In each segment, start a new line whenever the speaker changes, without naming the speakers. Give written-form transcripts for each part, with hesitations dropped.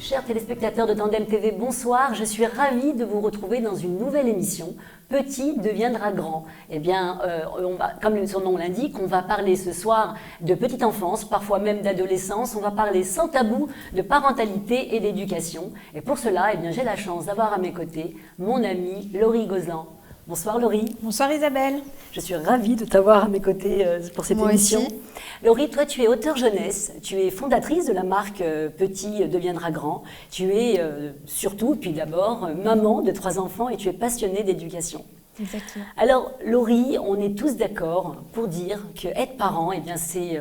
Chers téléspectateurs de Tandem TV, bonsoir. Je suis ravie de vous retrouver dans une nouvelle émission. Petit deviendra grand. Eh bien, comme son nom l'indique, on va parler ce soir de petite enfance, parfois même d'adolescence. On va parler sans tabou de parentalité et d'éducation. Et pour cela, eh bien, j'ai la chance d'avoir à mes côtés mon amie Laurie Gozlan. Bonsoir Laurie.
Bonsoir Isabelle.
Je suis ravie de t'avoir à mes côtés pour cette émission.
Moi aussi.
Laurie, toi tu es auteure jeunesse, tu es fondatrice de la marque Petit deviendra grand. Tu es surtout, puis d'abord, maman de 3 enfants et tu es passionnée d'éducation.
Exactement.
Alors Laurie, on est tous d'accord pour dire que être parent, eh bien, c'est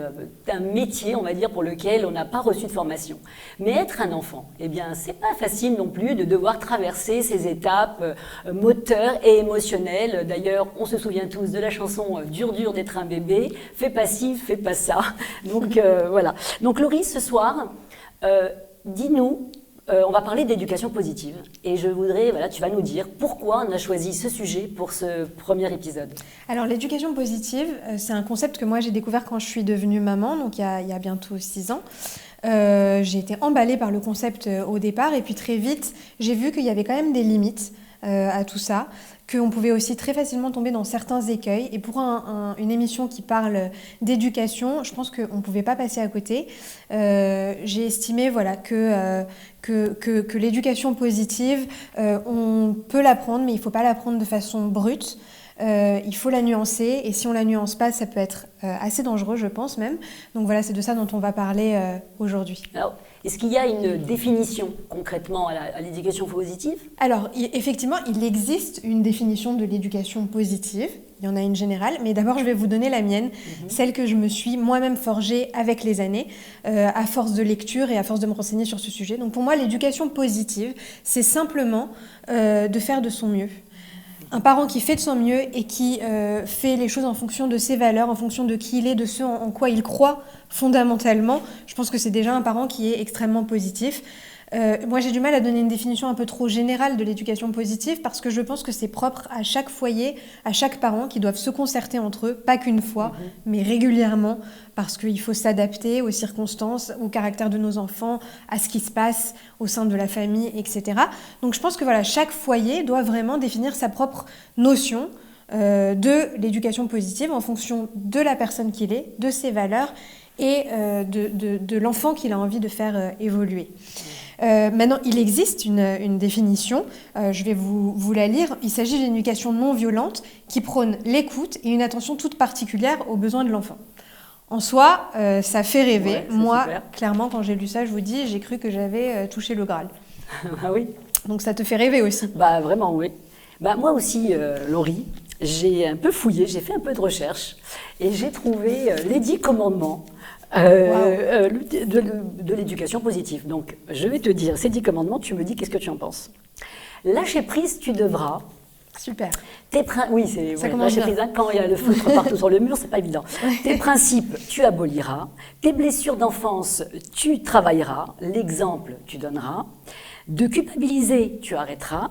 un métier, on va dire, pour lequel on n'a pas reçu de formation. Mais être un enfant, eh bien, c'est pas facile non plus de devoir traverser ces étapes moteurs et émotionnelles. D'ailleurs, on se souvient tous de la chanson Dur dur d'être un bébé, fais pas ci, fais pas ça. Donc voilà. Donc Laurie, ce soir, dis-nous. On va parler d'éducation positive et je voudrais, tu vas nous dire pourquoi on a choisi ce sujet pour ce premier épisode.
Alors l'éducation positive, c'est un concept que moi j'ai découvert quand je suis devenue maman, donc il y a bientôt 6 ans. J'ai été emballée par le concept au départ et puis très vite j'ai vu qu'il y avait quand même des limites à tout ça, qu'on pouvait aussi très facilement tomber dans certains écueils. Et pour une émission qui parle d'éducation, je pense qu'on ne pouvait pas passer à côté. J'ai estimé que l'éducation positive, on peut l'apprendre, mais il ne faut pas l'apprendre de façon brute. Il faut la nuancer, et si on la nuance pas, ça peut être assez dangereux, je pense même. Donc voilà, c'est de ça dont on va parler aujourd'hui.
Alors, est-ce qu'il y a une définition concrètement à l'éducation positive ?
Alors, effectivement, il existe une définition de l'éducation positive. Il y en a une générale, mais d'abord je vais vous donner la mienne, celle que je me suis moi-même forgée avec les années, à force de lecture et à force de me renseigner sur ce sujet. Donc pour moi, l'éducation positive, c'est simplement de faire de son mieux. Un parent qui fait de son mieux et qui fait les choses en fonction de ses valeurs, en fonction de qui il est, de ce en quoi il croit fondamentalement, je pense que c'est déjà un parent qui est extrêmement positif. Moi, j'ai du mal à donner une définition un peu trop générale de l'éducation positive parce que je pense que c'est propre à chaque foyer, à chaque parent qui doivent se concerter entre eux, pas qu'une fois, mais régulièrement, parce qu'il faut s'adapter aux circonstances, au caractère de nos enfants, à ce qui se passe au sein de la famille, etc. Donc je pense que chaque foyer doit vraiment définir sa propre notion de l'éducation positive en fonction de la personne qu'il est, de ses valeurs et de l'enfant qu'il a envie de faire évoluer. Maintenant, il existe une définition, je vais vous la lire. Il s'agit d'une éducation non violente qui prône l'écoute et une attention toute particulière aux besoins de l'enfant. En soi, ça fait rêver.
Ouais,
moi,
super.
Clairement, quand j'ai lu ça, je vous dis, j'ai cru que j'avais touché le Graal.
Ah oui.
Donc ça te fait rêver aussi.
Vraiment, oui. Moi aussi, Laurie, j'ai un peu fouillé, j'ai fait un peu de recherche et j'ai trouvé les 10 commandements de l'éducation positive. Donc, je vais te dire ces 10 commandements, tu me dis qu'est-ce que tu en penses. Lâcher prise, tu devras.
Super.
Oui, c'est
commence
lâcher
bien.
prise. Quand il y a le feutre partout sur le mur, c'est pas évident. Tes principes, tu aboliras. Tes blessures d'enfance, tu travailleras. L'exemple, tu donneras. De culpabiliser, tu arrêteras.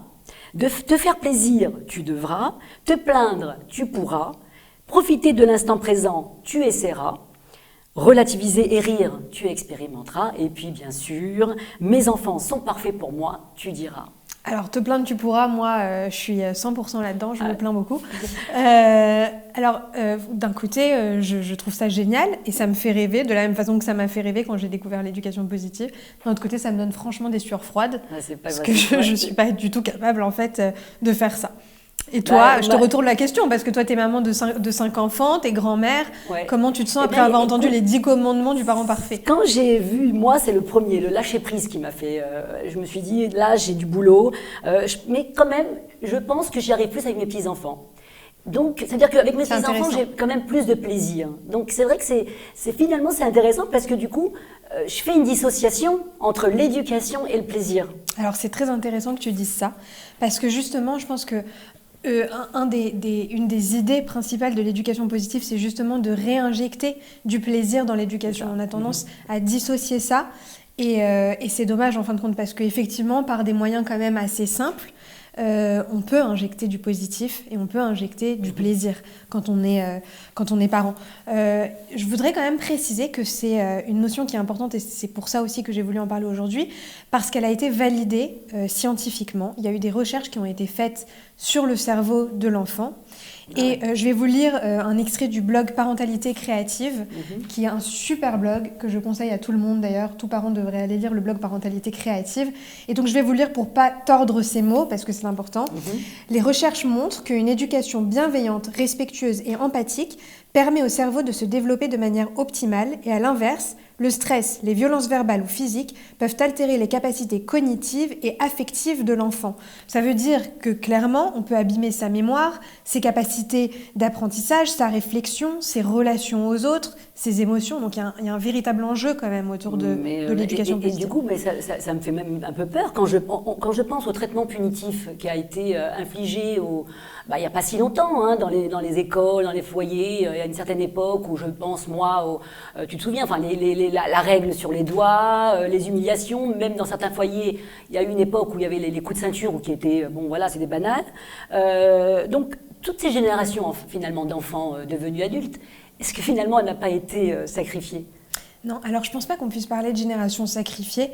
De te faire plaisir, tu devras. Te plaindre, tu pourras. Profiter de l'instant présent, tu essaieras. Relativiser et rire, tu expérimenteras. Et puis, bien sûr, mes enfants sont parfaits pour moi, tu diras.
Alors, te plaindre, tu pourras. Moi, je suis 100% là-dedans. Je me plains beaucoup. D'un côté, je trouve ça génial et ça me fait rêver, de la même façon que ça m'a fait rêver quand j'ai découvert l'éducation positive. D'un autre côté, ça me donne franchement des sueurs froides parce que je ne suis pas du tout capable, en fait, de faire ça. Et toi, je te retourne la question, parce que toi, t'es maman de 5 enfants, t'es grand-mère. Ouais. Comment tu te sens après avoir entendu les 10 commandements du parent parfait ?
Quand j'ai vu, moi, c'est le premier, le lâcher-prise qui m'a fait... je me suis dit, là, j'ai du boulot. Mais quand même, je pense que j'y arrive plus avec mes petits-enfants. Donc, c'est-à-dire qu'avec mes petits-enfants, j'ai quand même plus de plaisir. Donc, c'est vrai que finalement, c'est intéressant parce que du coup, je fais une dissociation entre l'éducation et le plaisir.
Alors, c'est très intéressant que tu dises ça, parce que justement, je pense que une des idées principales de l'éducation positive, c'est justement de réinjecter du plaisir dans l'éducation. On a tendance à dissocier ça et c'est dommage en fin de compte parce qu'effectivement, par des moyens quand même assez simples, on peut injecter du positif et on peut injecter du plaisir quand on est parent. Je voudrais quand même préciser que c'est une notion qui est importante et c'est pour ça aussi que j'ai voulu en parler aujourd'hui, parce qu'elle a été validée scientifiquement. Il y a eu des recherches qui ont été faites sur le cerveau de l'enfant. Et je vais vous lire un extrait du blog Parentalité Créative, qui est un super blog que je conseille à tout le monde d'ailleurs. Tout parent devrait aller lire le blog Parentalité Créative. Et donc je vais vous lire pour pas tordre ces mots, parce que c'est important. Les recherches montrent qu'une éducation bienveillante, respectueuse et empathique permet au cerveau de se développer de manière optimale et à l'inverse, le stress, les violences verbales ou physiques peuvent altérer les capacités cognitives et affectives de l'enfant. Ça veut dire que clairement, on peut abîmer sa mémoire, ses capacités d'apprentissage, sa réflexion, ses relations aux autres, ses émotions. Donc il y a un véritable enjeu quand même autour de l'éducation positive.
Et du coup, ça me fait même un peu peur quand je pense au traitement punitif qui a été infligé il n'y a pas si longtemps, dans les écoles, dans les foyers, à une certaine époque où je pense, moi, tu te souviens, la règle sur les doigts, les humiliations, même dans certains foyers, il y a eu une époque où il y avait les coups de ceinture, qui étaient, c'est des banales. Donc, toutes ces générations, finalement, d'enfants devenus adultes, est-ce que finalement, elle n'a pas été sacrifiée ?
Non, alors je ne pense pas qu'on puisse parler de génération sacrifiée.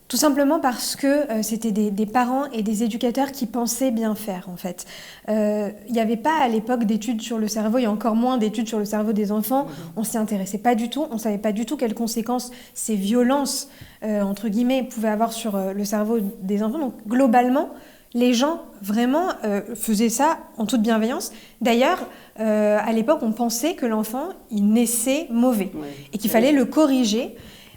Tout simplement parce que c'était des parents et des éducateurs qui pensaient bien faire, en fait. Il n'y avait pas à l'époque d'études sur le cerveau, et encore moins d'études sur le cerveau des enfants. On ne s'y intéressait pas du tout, on ne savait pas du tout quelles conséquences ces violences, entre guillemets, pouvaient avoir sur le cerveau des enfants. Donc globalement, les gens vraiment faisaient ça en toute bienveillance. D'ailleurs, à l'époque, on pensait que l'enfant, il naissait mauvais et qu'il fallait le corriger.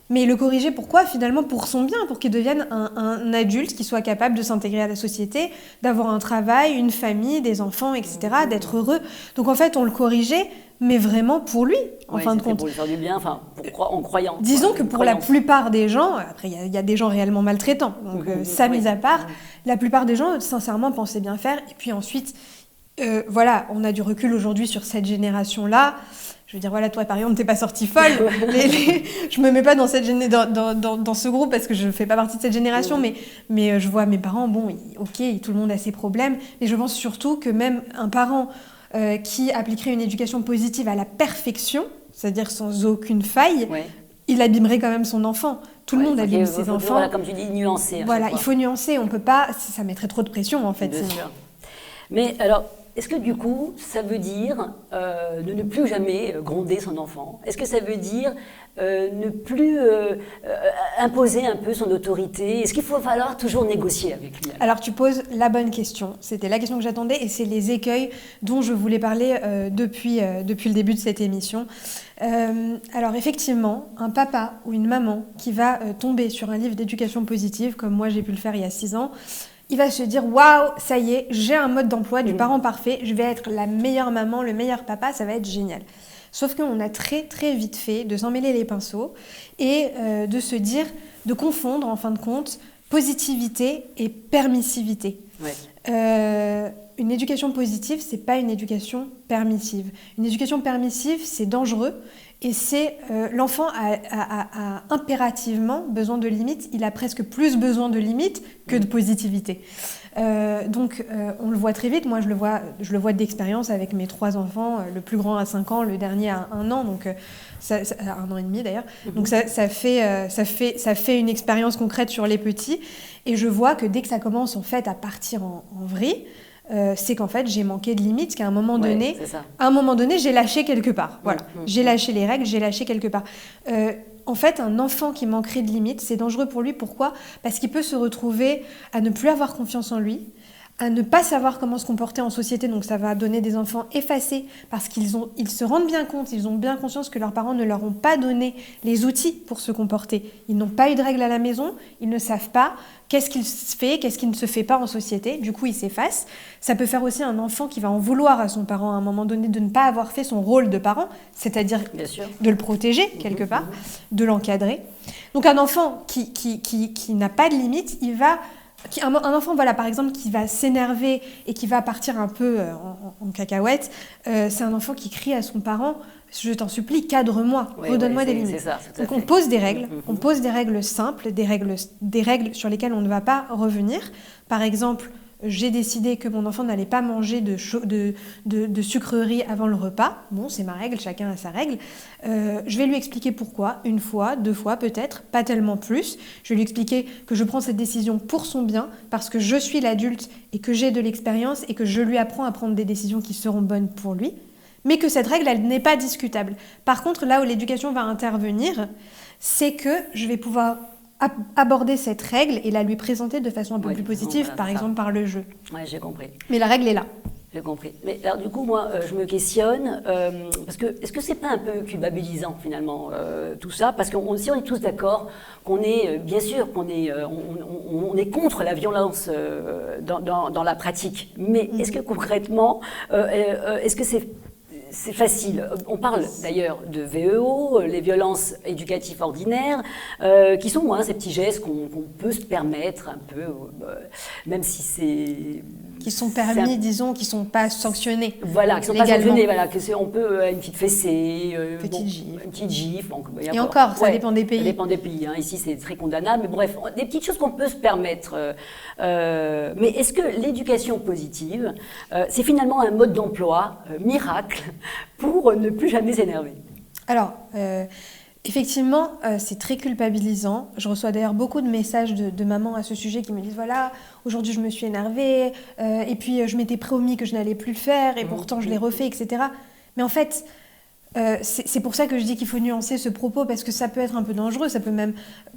Mais le corriger, pourquoi ? Finalement, pour son bien, pour qu'il devienne un adulte qui soit capable de s'intégrer à la société, d'avoir un travail, une famille, des enfants, etc., d'être heureux. Donc en fait, on le corrigeait, mais vraiment pour lui, en fin de compte.
Pour lui faire du bien, en croyant.
Disons que pour la plupart des gens, après il y a des gens réellement maltraitants, donc ça mis à part, la plupart des gens, sincèrement, pensaient bien faire. Et puis ensuite, on a du recul aujourd'hui sur cette génération-là. Je veux dire, toi, par exemple, t'es pas sortie folle. Je me mets pas dans ce groupe parce que je fais pas partie de cette génération, mais je vois mes parents, tout le monde a ses problèmes. Mais je pense surtout que même un parent qui appliquerait une éducation positive à la perfection, c'est-à-dire sans aucune faille, il abîmerait quand même son enfant. Tout le monde abîme ses enfants.
Comme tu dis, nuancer.
Il faut nuancer. On peut pas, ça mettrait trop de pression, en fait.
Bien sûr. Mais alors, est-ce que du coup, ça veut dire de ne plus jamais gronder son enfant ? Est-ce que ça veut dire ne plus imposer un peu son autorité ? Est-ce qu'il faut falloir toujours négocier avec lui ?
Alors tu poses la bonne question. C'était la question que j'attendais et c'est les écueils dont je voulais parler depuis le début de cette émission. Alors effectivement, un papa ou une maman qui va tomber sur un livre d'éducation positive, comme moi j'ai pu le faire il y a 6 ans, il va se dire « Waouh, ça y est, j'ai un mode d'emploi du parent parfait, je vais être la meilleure maman, le meilleur papa, ça va être génial. » Sauf qu'on a très très vite fait de s'en mêler les pinceaux et de se dire, de confondre en fin de compte positivité et permissivité. Une éducation positive, c'est pas une éducation permissive. Une éducation permissive, c'est dangereux. Et c'est l'enfant a impérativement besoin de limites, il a presque plus besoin de limites que de positivité. Donc on le voit très vite, moi je le vois d'expérience avec mes 3 enfants, le plus grand a 5 ans, le dernier a 1 an, donc 1 an et demi d'ailleurs. Donc ça fait une expérience concrète sur les petits, et je vois que dès que ça commence en fait à partir en vrille, c'est qu'en fait j'ai manqué de limites, qu'à un moment donné, j'ai lâché quelque part. Voilà, j'ai lâché les règles, j'ai lâché quelque part. En fait, un enfant qui manquerait de limites, c'est dangereux pour lui. Pourquoi ? Parce qu'il peut se retrouver à ne plus avoir confiance en lui, à ne pas savoir comment se comporter en société, donc ça va donner des enfants effacés parce qu'ils se rendent bien compte, ils ont bien conscience que leurs parents ne leur ont pas donné les outils pour se comporter. Ils n'ont pas eu de règles à la maison, ils ne savent pas qu'est-ce qu'il se fait, qu'est-ce qui ne se fait pas en société, du coup ils s'effacent. Ça peut faire aussi un enfant qui va en vouloir à son parent à un moment donné de ne pas avoir fait son rôle de parent, c'est-à-dire de le protéger quelque part, de l'encadrer. Donc un enfant qui n'a pas de limite, un enfant, par exemple, qui va s'énerver et qui va partir un peu en cacahuète, c'est un enfant qui crie à son parent « Je t'en supplie, cadre-moi, redonne-moi des limites. » Donc on pose des règles, on pose des règles simples, des règles sur lesquelles on ne va pas revenir. Par exemple, j'ai décidé que mon enfant n'allait pas manger de sucreries avant le repas. Bon, c'est ma règle, chacun a sa règle. Je vais lui expliquer pourquoi, 1 fois, 2 fois peut-être, pas tellement plus. Je vais lui expliquer que je prends cette décision pour son bien, parce que je suis l'adulte et que j'ai de l'expérience et que je lui apprends à prendre des décisions qui seront bonnes pour lui. Mais que cette règle, elle n'est pas discutable. Par contre, là où l'éducation va intervenir, c'est que je vais pouvoir aborder cette règle et la lui présenter de façon un peu plus positive, voilà, par exemple par le jeu.
Oui, j'ai compris.
Mais la règle est là.
J'ai compris. Mais alors du coup, moi, je me questionne, parce que est-ce que c'est pas un peu culpabilisant finalement tout ça? Parce que si on est tous d'accord qu'on est, bien sûr, qu'on est, on est contre la violence dans la pratique, mais est-ce que concrètement, est-ce que c'est facile. On parle d'ailleurs de VEO, les violences éducatives ordinaires, qui sont ces petits gestes qu'on peut se permettre un peu, même si c'est...
Qui sont permis, disons, qui ne sont pas sanctionnés.
Voilà, qui ne sont
légalement.
Pas sanctionnés. Voilà, on peut, une petite fessée,
gifle.
Une petite gifle.
Et encore, ça dépend des pays.
Ça dépend des pays. Ici, c'est très condamnable. Mais bref, des petites choses qu'on peut se permettre. Mais est-ce que l'éducation positive, c'est finalement un mode d'emploi miracle pour ne plus jamais s'énerver?
Alors, effectivement, c'est très culpabilisant. Je reçois d'ailleurs beaucoup de messages de mamans à ce sujet qui me disent « Voilà, aujourd'hui je me suis énervée, et puis je m'étais promis que je n'allais plus le faire, et pourtant je l'ai refait, etc. » Mais en fait, c'est pour ça que je dis qu'il faut nuancer ce propos, parce que ça peut être un peu dangereux, ça peut même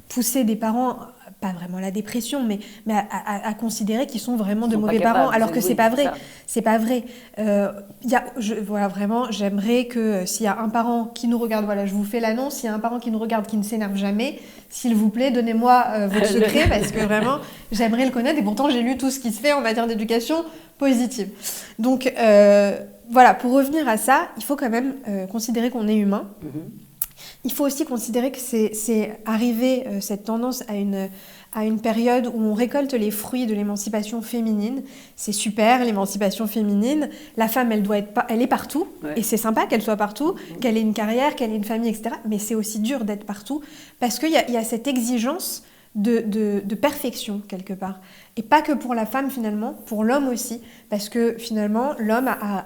pousser des parents, pas vraiment à la dépression, mais à considérer qu'ils sont vraiment de mauvais parents, alors que c'est pas vrai. C'est pas vrai. Voilà, vraiment, j'aimerais que s'il y a un parent qui nous regarde, voilà, je vous fais l'annonce, s'il y a un parent qui nous regarde, qui ne s'énerve jamais, s'il vous plaît, donnez-moi votre secret, parce que vraiment, j'aimerais le connaître, et pourtant j'ai lu tout ce qui se fait en matière d'éducation positive. Donc, voilà, pour revenir à ça, il faut quand même considérer qu'on est humain. Il faut aussi considérer que c'est arrivé, cette tendance, à une période où on récolte les fruits de l'émancipation féminine. C'est super, l'émancipation féminine. La femme, elle est partout, et c'est sympa qu'elle soit partout, qu'elle ait une carrière, qu'elle ait une famille, etc. Mais c'est aussi dur d'être partout, parce qu'il y a cette exigence de perfection, quelque part. Et pas que pour la femme, finalement, pour l'homme aussi, parce que, finalement, l'homme a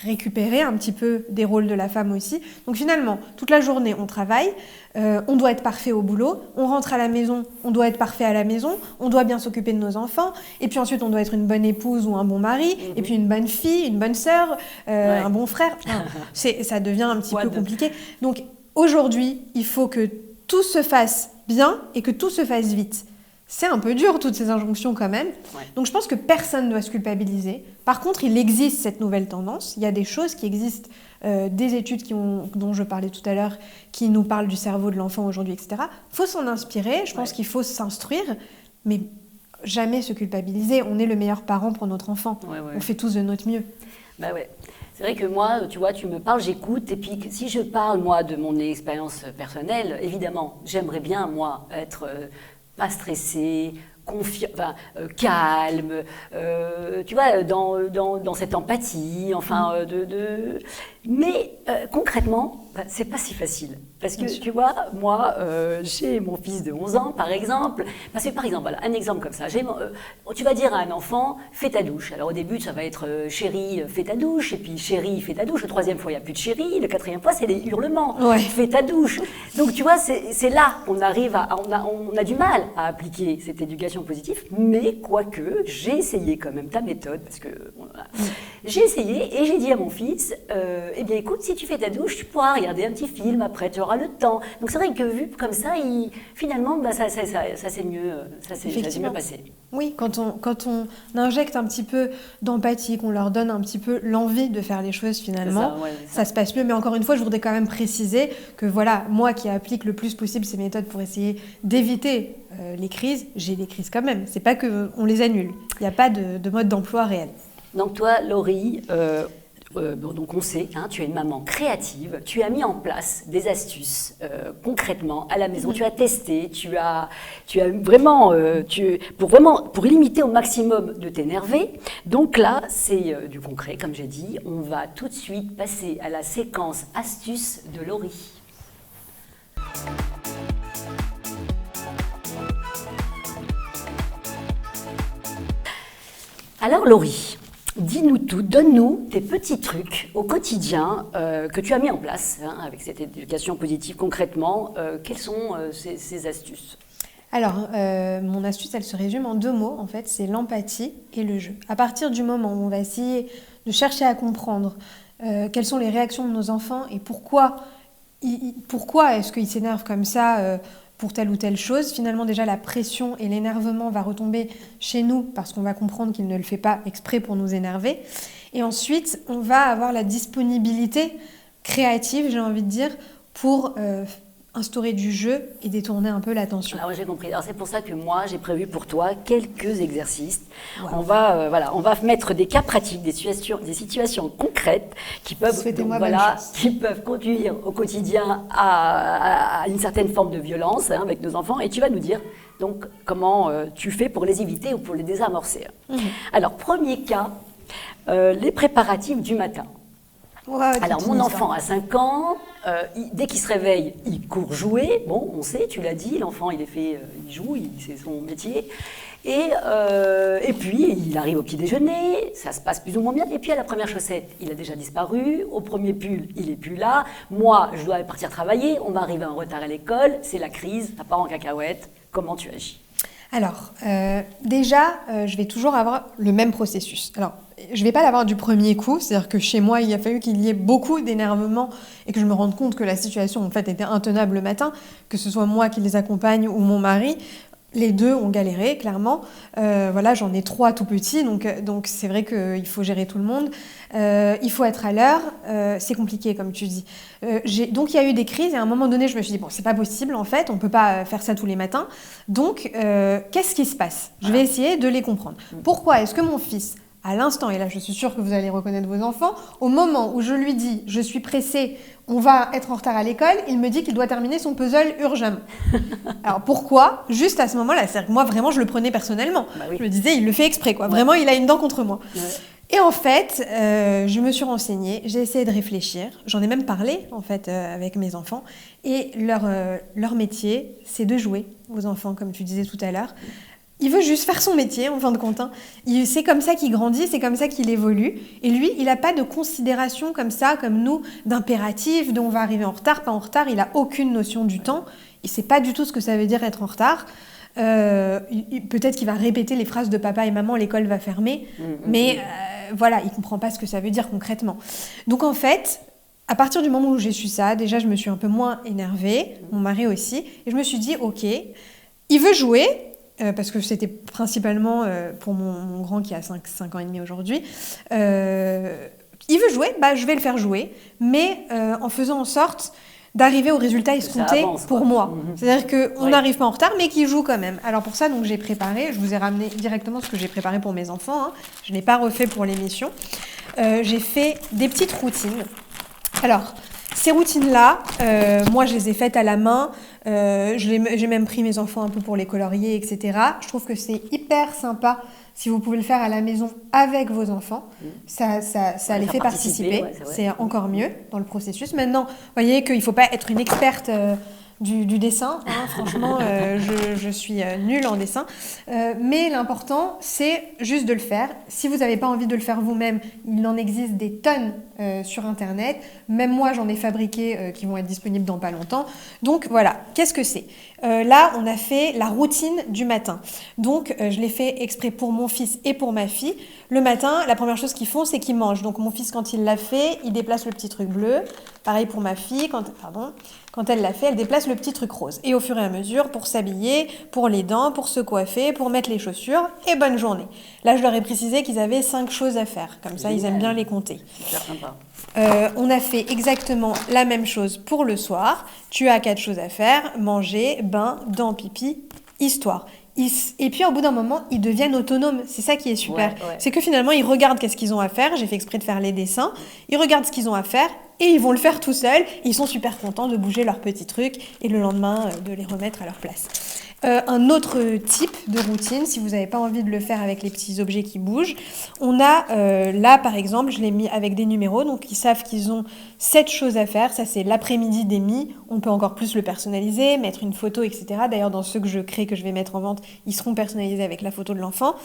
récupéré un petit peu des rôles de la femme aussi. Donc, finalement, toute la journée, on travaille, on doit être parfait au boulot, on rentre à la maison, on doit être parfait à la maison, on doit bien s'occuper de nos enfants, et puis ensuite, on doit être une bonne épouse ou un bon mari, et puis une bonne fille, une bonne sœur, un bon frère. Enfin, ça devient un petit peu compliqué. Donc, aujourd'hui, il faut que tout se fasse bien et que tout se fasse vite. C'est un peu dur, toutes ces injonctions quand même. Donc je pense que personne ne doit se culpabiliser. Par contre, il existe cette nouvelle tendance. Il y a des choses qui existent, des études dont je parlais tout à l'heure, qui nous parlent du cerveau de l'enfant aujourd'hui, etc. Il faut s'en inspirer, je pense qu'il faut s'instruire, mais jamais se culpabiliser. On est le meilleur parent pour notre enfant. On fait tous de notre mieux.
Bah ouais. C'est vrai que moi, tu vois, tu me parles, j'écoute, et puis si je parle, moi, de mon expérience personnelle, évidemment, j'aimerais bien, moi, être pas stressée, calme, tu vois, dans cette empathie, enfin, mais concrètement, c'est pas si facile. Parce que, tu vois, moi, j'ai mon fils de 11 ans, par exemple. Parce que, par exemple, voilà, un exemple comme ça. Tu vas dire à un enfant, fais ta douche. Alors, au début, ça va être chérie, fais ta douche. Et puis, chérie, fais ta douche. La troisième fois, il n'y a plus de chérie. La quatrième fois, c'est les hurlements. Fais ta douche. Donc, tu vois, c'est là qu'on arrive on a du mal à appliquer cette éducation positive. Mais, quoique, j'ai essayé quand même ta méthode. Parce que, voilà. J'ai essayé et j'ai dit à mon fils, eh bien, écoute, si tu fais ta douche, tu pourras regarder un petit film après, tu auras le temps. Donc c'est vrai que vu comme ça, finalement, ça s'est mieux passé.
Oui, quand on injecte un petit peu d'empathie, qu'on leur donne un petit peu l'envie de faire les choses finalement, ça se passe mieux. Mais encore une fois, je voudrais quand même préciser que voilà, moi qui applique le plus possible ces méthodes pour essayer d'éviter les crises, j'ai des crises quand même. C'est pas qu'on les annule. Il n'y a pas de mode d'emploi réel.
Donc toi, Laurie, donc on sait, tu es une maman créative, tu as mis en place des astuces concrètement à la maison, tu as testé, tu as vraiment, pour limiter au maximum de t'énerver. Donc là, c'est du concret, comme j'ai dit. On va tout de suite passer à la séquence astuces de Laurie. Alors Laurie, dis-nous tout, donne-nous tes petits trucs au quotidien que tu as mis en place avec cette éducation positive concrètement. Quelles sont ces astuces ?
Alors, mon astuce, elle se résume en 2 mots, en fait, c'est l'empathie et le jeu. À partir du moment où on va essayer de chercher à comprendre quelles sont les réactions de nos enfants et pourquoi est-ce qu'ils s'énervent comme ça pour telle ou telle chose, finalement déjà la pression et l'énervement va retomber chez nous parce qu'on va comprendre qu'il ne le fait pas exprès pour nous énerver. Et ensuite, on va avoir la disponibilité créative, j'ai envie de dire, pour instaurer du jeu et détourner un peu l'attention.
Alors j'ai compris. Alors c'est pour ça que moi j'ai prévu pour toi quelques exercices. Wow. On va mettre des cas pratiques, des situations concrètes qui peuvent conduire au quotidien à une certaine forme de violence avec nos enfants. Et tu vas nous dire donc comment tu fais pour les éviter ou pour les désamorcer. Alors premier cas, les préparatifs du matin.
Wow,
alors mon enfant a 5 ans, dès qu'il se réveille, il court jouer. Bon, on sait, tu l'as dit, l'enfant il joue, c'est son métier. Et puis il arrive au petit déjeuner, ça se passe plus ou moins bien. Et puis à la première chaussette, il a déjà disparu. Au premier pull, il n'est plus là. Moi, je dois partir travailler, on va arriver en retard à l'école, c'est la crise, ça part en cacahuète. Comment tu agis ?
Alors, déjà, je vais toujours avoir le même processus. Alors, je ne vais pas l'avoir du premier coup, c'est-à-dire que chez moi, il a fallu qu'il y ait beaucoup d'énervement et que je me rende compte que la situation, en fait, était intenable le matin, que ce soit moi qui les accompagne ou mon mari. Les 2 ont galéré, clairement. J'en ai 3 tout petits, donc c'est vrai qu'il faut gérer tout le monde. Il faut être à l'heure, c'est compliqué, comme tu dis. Donc, il y a eu des crises, et à un moment donné, je me suis dit, bon, c'est pas possible, en fait, on peut pas faire ça tous les matins. Donc, qu'est-ce qui se passe ? Je vais essayer de les comprendre. Pourquoi est-ce que mon fils, à l'instant, et là, je suis sûre que vous allez reconnaître vos enfants, au moment où je lui dis, je suis pressée, on va être en retard à l'école, il me dit qu'il doit terminer son puzzle urgemment. Alors pourquoi ? Juste à ce moment-là, c'est-à-dire que moi vraiment je le prenais personnellement. Bah oui. Je me disais il le fait exprès quoi. Ouais. Vraiment il a une dent contre moi. Ouais. Et en fait, je me suis renseignée, j'ai essayé de réfléchir, j'en ai même parlé en fait avec mes enfants et leur métier c'est de jouer aux enfants comme tu disais tout à l'heure. Il veut juste faire son métier, en fin de compte. C'est comme ça qu'il grandit, c'est comme ça qu'il évolue. Et lui, il n'a pas de considération comme ça, comme nous, d'impératif, on va arriver en retard, pas en retard. Il n'a aucune notion du temps. Il ne sait pas du tout ce que ça veut dire être en retard. Peut-être qu'il va répéter les phrases de papa et maman, l'école va fermer. Mais il ne comprend pas ce que ça veut dire concrètement. Donc en fait, à partir du moment où j'ai su ça, déjà, je me suis un peu moins énervée, mon mari aussi. Et je me suis dit, ok, il veut jouer. Parce que c'était principalement pour mon grand qui a 5 ans et demi aujourd'hui. Il veut jouer, je vais le faire jouer, mais en faisant en sorte d'arriver au résultat escompté pour moi. C'est-à-dire qu'on n'arrive pas en retard, mais qu'il joue quand même. Alors pour ça, donc, j'ai préparé, je vous ai ramené directement ce que j'ai préparé pour mes enfants. Je ne l'ai pas refait pour l'émission. J'ai fait des petites routines. Alors, ces routines-là, moi, je les ai faites à la main. J'ai même pris mes enfants un peu pour les colorier, etc. Je trouve que c'est hyper sympa si vous pouvez le faire à la maison avec vos enfants. Ça les fait participer. Ouais, c'est encore mieux dans le processus. Maintenant, vous voyez qu'il ne faut pas être une experte du dessin. Franchement, je suis nulle en dessin. Mais l'important, c'est juste de le faire. Si vous n'avez pas envie de le faire vous-même, il en existe des tonnes sur Internet. Même moi, j'en ai fabriqué qui vont être disponibles dans pas longtemps. Donc voilà, qu'est-ce que c'est ? Là, on a fait la routine du matin. Donc, je l'ai fait exprès pour mon fils et pour ma fille. Le matin, la première chose qu'ils font, c'est qu'ils mangent. Donc, mon fils, quand il l'a fait, il déplace le petit truc bleu. Pareil pour ma fille, quand elle l'a fait, elle déplace le petit truc rose. Et au fur et à mesure, pour s'habiller, pour les dents, pour se coiffer, pour mettre les chaussures, et bonne journée. Là, je leur ai précisé qu'ils avaient 5 choses à faire. Comme ça, ils aiment bien les compter.
Super sympa.
On a fait exactement la même chose pour le soir. Tu as 4 choses à faire, manger, bain, dents, pipi, histoire. Et puis, au bout d'un moment, ils deviennent autonomes. C'est ça qui est super. Ouais. C'est que finalement, ils regardent qu'est-ce qu'ils ont à faire. J'ai fait exprès de faire les dessins. Ils regardent ce qu'ils ont à faire et ils vont le faire tout seuls. Ils sont super contents de bouger leurs petits trucs et le lendemain, de les remettre à leur place. Un autre type de routine, si vous n'avez pas envie de le faire avec les petits objets qui bougent, on a là, par exemple, je l'ai mis avec des numéros. Donc, ils savent qu'ils ont 7 choses à faire. Ça, c'est l'après-midi des Mi. On peut encore plus le personnaliser, mettre une photo, etc. D'ailleurs, dans ceux que je crée, que je vais mettre en vente, ils seront personnalisés avec la photo de l'enfant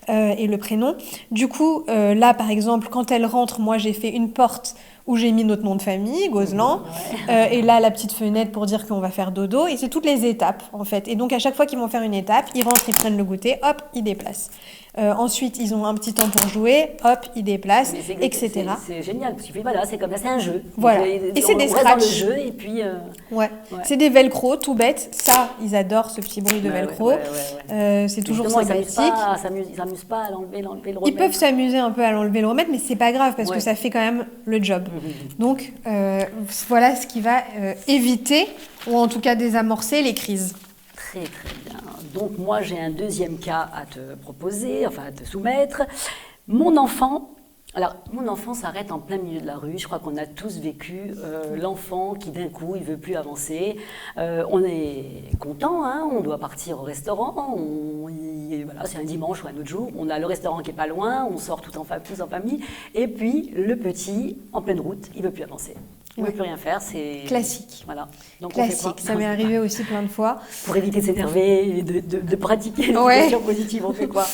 et le prénom. Du coup, là, par exemple, quand elle rentre, moi, j'ai fait une porte où j'ai mis notre nom de famille, Gozlan, et là, la petite fenêtre pour dire qu'on va faire dodo, et c'est toutes les étapes, en fait. Et donc, à chaque fois qu'ils vont faire une étape, ils rentrent, ils prennent le goûter, hop, ils déplacent. Ensuite, ils ont un petit temps pour jouer, hop, ils déplacent, etc.
C'est génial, parce que voilà, c'est comme ça, c'est un jeu.
Voilà.
Donc,
et c'est des scratchs.
Le jeu, et puis...
Ouais. C'est des velcro, tout bête. Ça, ils adorent ce petit bruit de velcro. C'est toujours sympathique.
Ils s'amusent pas à l'enlever, le remettre.
Ils peuvent s'amuser un peu à l'enlever, le remettre, mais c'est pas grave, parce que ça fait quand même le job. Donc, voilà ce qui va éviter, ou en tout cas désamorcer les crises.
Très, très bien. Donc, moi, j'ai un deuxième cas à te proposer, enfin, à te soumettre. Mon enfant s'arrête en plein milieu de la rue. Je crois qu'on a tous vécu l'enfant qui, d'un coup, il veut plus avancer. On est content, hein, on doit partir au restaurant. Voilà, c'est un dimanche ou un autre jour. On a le restaurant qui est pas loin. On sort tous en famille. Et puis, le petit, en pleine route, il veut plus avancer. Il ne veut plus rien faire, c'est...
Classique.
Voilà. Donc
classique, ça m'est arrivé aussi plein de fois.
Pour éviter de s'énerver et de pratiquer l'éducation positive, on fait quoi?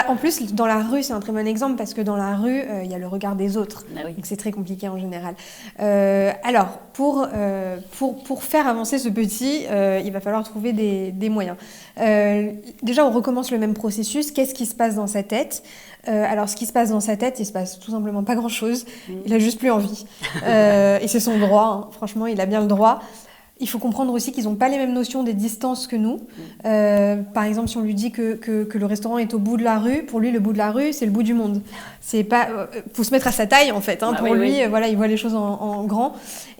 En plus, dans la rue, c'est un très bon exemple parce que dans la rue, il y a le regard des autres. Ah oui. Donc c'est très compliqué en général. Alors, pour faire avancer ce petit, il va falloir trouver des moyens. Déjà, on recommence le même processus. Qu'est-ce qui se passe dans sa tête? Alors, ce qui se passe dans sa tête, il se passe tout simplement pas grand-chose. Il a juste plus envie. Et c'est son droit. Hein. Franchement, il a bien le droit. Il faut comprendre aussi qu'ils n'ont pas les mêmes notions des distances que nous. Par exemple, si on lui dit que le restaurant est au bout de la rue, pour lui, le bout de la rue, c'est le bout du monde. C'est pas, faut se mettre à sa taille, en fait. Hein, pour lui, voilà, il voit les choses en grand.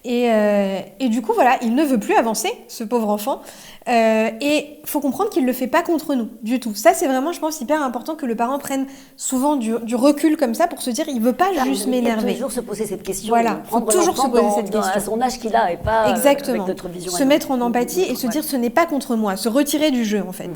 Et du coup, voilà, il ne veut plus avancer, ce pauvre enfant. Et il faut comprendre qu'il ne le fait pas contre nous, du tout. Ça, c'est vraiment, je pense, hyper important que le parent prenne souvent du recul comme ça pour se dire, il ne veut pas juste m'énerver.
Il faut toujours se poser cette question.
Voilà, il faut toujours se poser cette question.
À son âge qu'il a et pas
exactement.
Avec notre vision.
Se mettre en empathie et se dire, ce n'est pas contre moi, se retirer du jeu, en fait.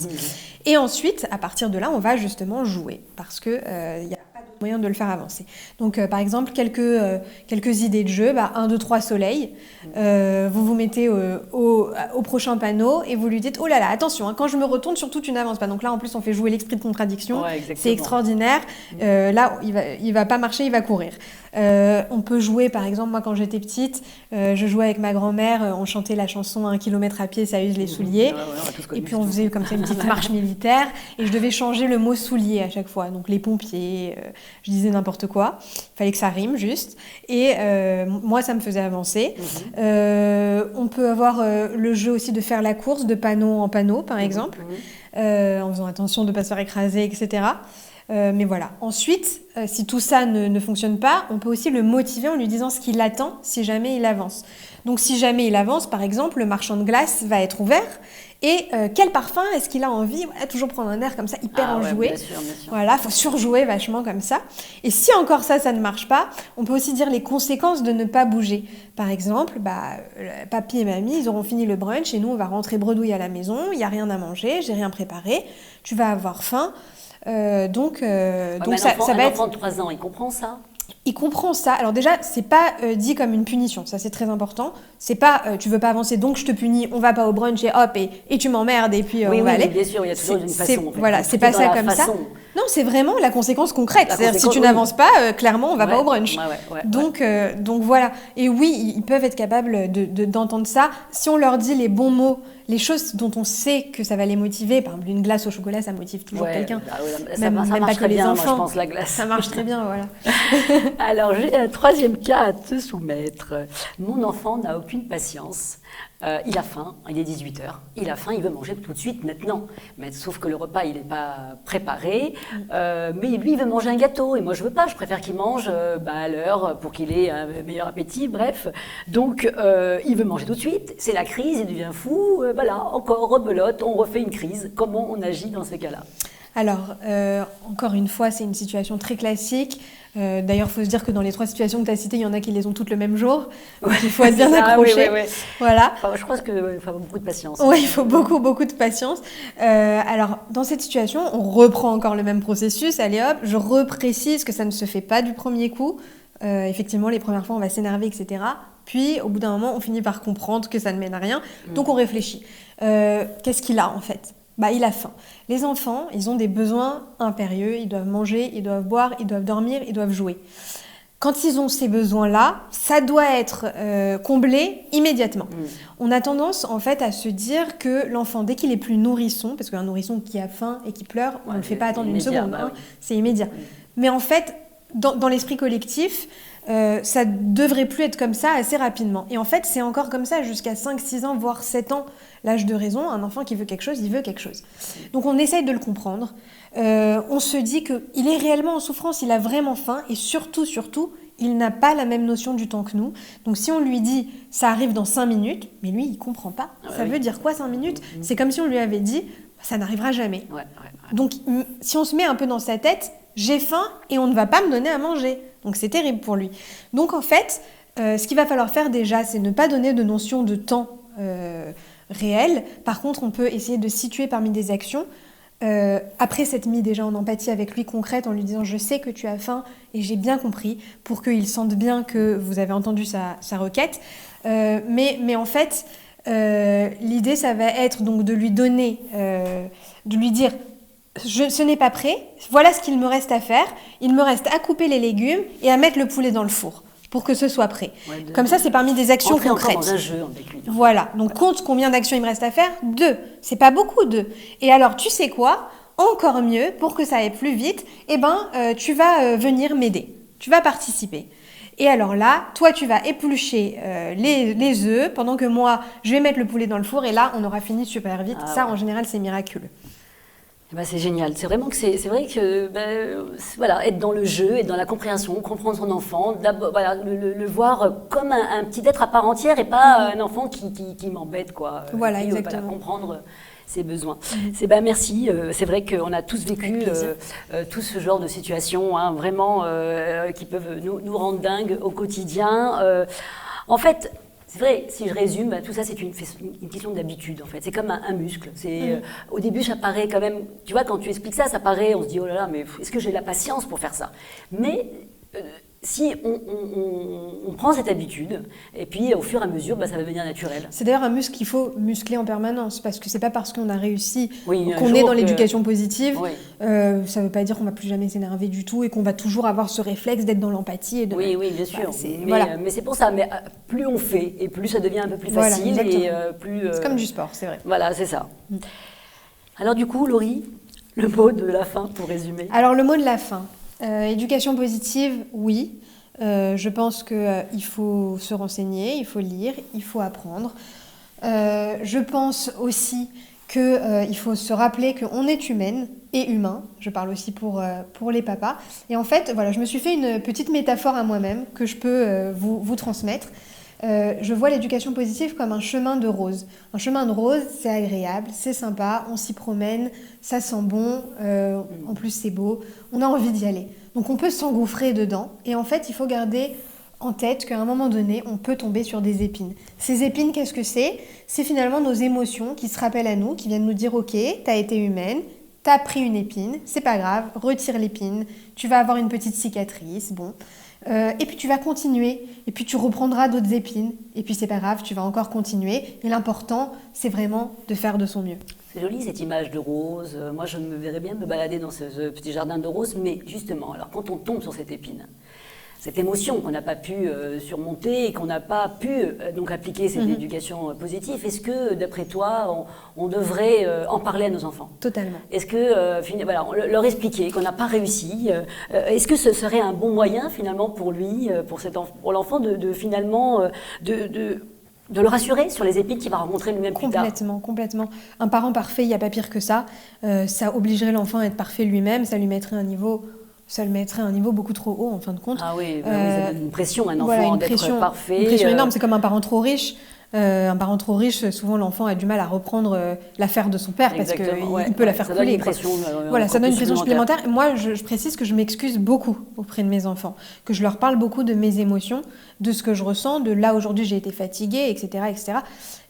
Et ensuite, à partir de là, on va justement jouer parce qu'il y a moyen de le faire avancer. Donc, par exemple, quelques idées de jeu. 1, 2, 3 soleil. Vous vous mettez au prochain panneau et vous lui dites « Oh là là, attention, hein, quand je me retourne, surtout tu n'avances pas. » Donc là, en plus, on fait jouer l'esprit de contradiction. C'est extraordinaire. Là, il va pas marcher, il va courir. On peut jouer, par exemple, moi, quand j'étais petite, je jouais avec ma grand-mère, on chantait la chanson « 1 kilomètre à pied, ça use les souliers ». Et puis, on faisait comme ça une petite marche militaire et je devais changer le mot « soulier » à chaque fois. Donc, les pompiers... je disais n'importe quoi, il fallait que ça rime juste, et moi ça me faisait avancer. On peut avoir le jeu aussi de faire la course de panneau en panneau par exemple, en faisant attention de ne pas se faire écraser, etc. Mais voilà. Ensuite, si tout ça ne fonctionne pas, on peut aussi le motiver en lui disant ce qu'il attend si jamais il avance. Donc si jamais il avance, par exemple, le marchand de glace va être ouvert. Et quel parfum est-ce qu'il a envie? Voilà, toujours prendre un air comme ça, hyper enjoué.
Bien sûr.
Voilà, il faut surjouer vachement comme ça. Et si encore ça ne marche pas, on peut aussi dire les conséquences de ne pas bouger. Par exemple, papy et mamie, ils auront fini le brunch et nous, on va rentrer bredouille à la maison, il n'y a rien à manger, j'ai rien préparé, tu vas avoir faim. Donc ça va être...
Un enfant de 3 ans, il comprend ça?
Il comprend ça. Alors déjà, c'est pas dit comme une punition, ça c'est très important. C'est pas tu veux pas avancer donc je te punis, on va pas au brunch et hop et tu m'emmerdes et puis on va aller.
Oui, bien sûr, il y a toujours une façon. En fait.
Voilà, c'est pas ça comme ça. Non, c'est vraiment la conséquence concrète. C'est-à-dire si tu n'avances pas, clairement on va pas au brunch. Donc voilà. Et oui, ils peuvent être capables d'entendre ça si on leur dit les bons mots. Les choses dont on sait que ça va les motiver, par exemple une glace au chocolat, ça motive toujours quelqu'un.
Ça marche pas que les enfants. Moi, je pense la glace.
Ça marche très bien, voilà.
Alors j'ai un troisième cas à te soumettre. Mon enfant n'a aucune patience. Il a faim, il est 18h, il a faim, il veut manger tout de suite, maintenant. Mais sauf que le repas, il n'est pas préparé, mais lui, il veut manger un gâteau, et moi, je ne veux pas, je préfère qu'il mange à l'heure pour qu'il ait un meilleur appétit, bref. Donc, il veut manger tout de suite, c'est la crise, il devient fou, voilà, encore rebelote, on refait une crise. Comment on agit dans ces cas-là?
Alors, encore une fois, c'est une situation très classique. D'ailleurs, il faut se dire que dans les 3 situations que tu as citées, il y en a qui les ont toutes le même jour. Donc, il faut être bien accroché.
Oui.
Voilà.
Enfin, je pense qu'il faut avoir beaucoup de patience.
Oui, il faut beaucoup de patience. Alors, dans cette situation, on reprend encore le même processus. Allez hop, je reprécise que ça ne se fait pas du premier coup. Effectivement, les premières fois, on va s'énerver, etc. Puis, au bout d'un moment, on finit par comprendre que ça ne mène à rien. Donc, on réfléchit. Qu'est-ce qu'il a, en fait ? Il a faim. Les enfants, ils ont des besoins impérieux. Ils doivent manger, ils doivent boire, ils doivent dormir, ils doivent jouer. Quand ils ont ces besoins-là, ça doit être comblé immédiatement. On a tendance, en fait, à se dire que l'enfant, dès qu'il est plus nourrisson, parce qu'un nourrisson qui a faim et qui pleure, on ne le fait pas attendre une seconde. C'est immédiat. Mais en fait, dans l'esprit collectif, ça devrait plus être comme ça assez rapidement. Et en fait, c'est encore comme ça jusqu'à 5-6 ans, voire 7 ans, l'âge de raison. Un enfant qui veut quelque chose, il veut quelque chose. Donc on essaye de le comprendre. On se dit qu'il est réellement en souffrance, il a vraiment faim. Et surtout, il n'a pas la même notion du temps que nous. Donc si on lui dit « ça arrive dans 5 minutes », mais lui, il ne comprend pas. Ça veut dire quoi 5 minutes ? C'est comme si on lui avait dit « ça n'arrivera jamais ». Donc si on se met un peu dans sa tête, j'ai faim et on ne va pas me donner à manger. Donc c'est terrible pour lui. Donc en fait, ce qu'il va falloir faire déjà, c'est ne pas donner de notion de temps réel. Par contre, on peut essayer de situer parmi des actions. Après s'être mis déjà en empathie avec lui concrète, en lui disant « je sais que tu as faim et j'ai bien compris » pour qu'il sente bien que vous avez entendu sa requête. Mais en fait, l'idée, ça va être donc de lui donner, de lui dire « ce n'est pas prêt, voilà ce qu'il me reste à faire. Il me reste à couper les légumes et à mettre le poulet dans le four pour que ce soit prêt. » Comme ça, c'est parmi des actions concrètes.
Dans un jeu avec lui.
Voilà. Donc, compte combien d'actions il me reste à faire ? 2. C'est pas beaucoup, 2. Et alors, tu sais quoi ? Encore mieux, pour que ça aille plus vite, tu vas venir m'aider. Tu vas participer. Et alors là, toi, tu vas éplucher les œufs pendant que moi, je vais mettre le poulet dans le four. Et là, on aura fini super vite. En général, c'est miraculeux.
C'est génial. C'est vraiment que c'est vrai que être dans le jeu, être dans la compréhension, comprendre son enfant, le voir comme un petit être à part entière et pas un enfant qui m'embête quoi.
Voilà, exactement.
Comprendre ses besoins. Merci. C'est vrai qu'on a tous vécu tout ce genre de situations, vraiment qui peuvent nous rendre dingues au quotidien. En fait. C'est vrai, si je résume, tout ça c'est une question d'habitude en fait. C'est comme un muscle. Au début ça paraît quand même, tu vois, quand tu expliques ça, ça paraît, on se dit oh là là, mais est-ce que j'ai la patience pour faire ça ? Mais si on prend cette habitude, et puis au fur et à mesure, ça va devenir naturel.
C'est d'ailleurs un muscle qu'il faut muscler en permanence, parce que c'est pas parce qu'on a réussi qu'on est dans l'éducation positive, ça ne veut pas dire qu'on va plus jamais s'énerver du tout et qu'on va toujours avoir ce réflexe d'être dans l'empathie.
Oui, bien sûr. Mais c'est pour ça, mais plus on fait, et plus ça devient un peu plus facile.
C'est comme du sport, c'est vrai.
Voilà, c'est ça. Alors du coup, Laurie, le mot de la fin pour résumer.
Alors le mot de la fin. Éducation positive, oui. Je pense qu'il faut se renseigner, il faut lire, il faut apprendre. Je pense aussi qu'il faut se rappeler qu'on est humaine et humain. Je parle aussi pour les papas. Et en fait, je me suis fait une petite métaphore à moi-même que je peux vous transmettre. Je vois l'éducation positive comme un chemin de rose. Un chemin de rose, c'est agréable, c'est sympa, on s'y promène, ça sent bon, en plus c'est beau, on a envie d'y aller. Donc on peut s'engouffrer dedans et en fait il faut garder en tête qu'à un moment donné, on peut tomber sur des épines. Ces épines, qu'est-ce que c'est ? C'est finalement nos émotions qui se rappellent à nous, qui viennent nous dire « Ok, t'as été humaine, t'as pris une épine, c'est pas grave, retire l'épine, tu vas avoir une petite cicatrice, bon. » Et puis tu vas continuer, et puis tu reprendras d'autres épines, et puis c'est pas grave, tu vas encore continuer. Et l'important, c'est vraiment de faire de son mieux.
C'est joli cette image de rose. Moi, je me verrais bien me balader dans ce petit jardin de roses, mais justement, alors quand on tombe sur cette épine, cette émotion qu'on n'a pas pu surmonter et qu'on n'a pas pu donc appliquer cette éducation positive, est-ce que, d'après toi, on devrait en parler à nos enfants ?
Totalement.
Est-ce que, leur expliquer qu'on n'a pas réussi, est-ce que ce serait un bon moyen, finalement, pour lui, pour l'enfant, de finalement, de le rassurer sur les épines qu'il va rencontrer lui-même plus tard ?
Complètement. Un parent parfait, il n'y a pas pire que ça. Ça obligerait l'enfant à être parfait lui-même, ça le mettrait à un niveau beaucoup trop haut en fin de compte.
Ah oui, ça donne une pression à un enfant d'être parfait.
Une pression énorme, c'est comme un parent trop riche. Un parent trop riche, souvent l'enfant a du mal à reprendre l'affaire de son père parce qu'il peut la faire couler. Ça donne une pression supplémentaire. Moi, je précise que je m'excuse beaucoup auprès de mes enfants, que je leur parle beaucoup de mes émotions, de ce que je ressens, de là aujourd'hui j'ai été fatiguée, etc., etc.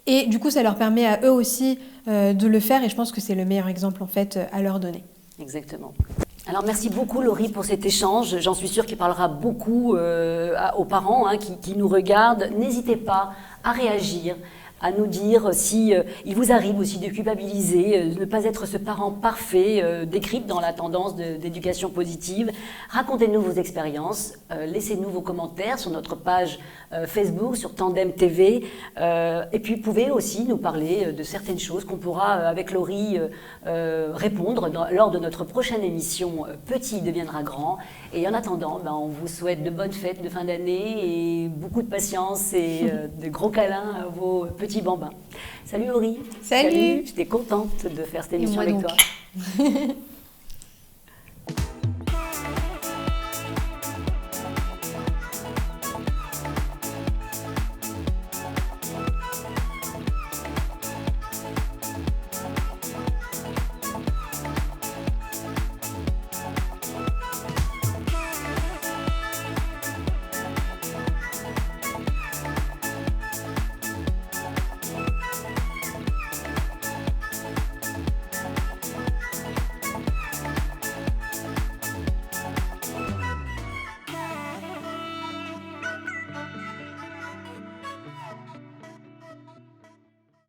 Et du coup, ça leur permet à eux aussi de le faire et je pense que c'est le meilleur exemple en fait à leur donner.
Exactement. Alors merci beaucoup Laurie pour cet échange. J'en suis sûre qu'il parlera beaucoup aux parents qui nous regardent. N'hésitez pas à réagir, à nous dire si il vous arrive aussi de culpabiliser, de ne pas être ce parent parfait décrit dans la tendance d'éducation positive. Racontez-nous vos expériences, laissez-nous vos commentaires sur notre page Facebook, sur Tandem TV, et puis vous pouvez aussi nous parler de certaines choses qu'on pourra avec Laurie répondre lors de notre prochaine émission Petit deviendra grand. Et en attendant, on vous souhaite de bonnes fêtes de fin d'année et beaucoup de patience et de gros câlins à vos petits bambins. Salut Laurie.
Salut.
J'étais contente de faire cette émission avec toi.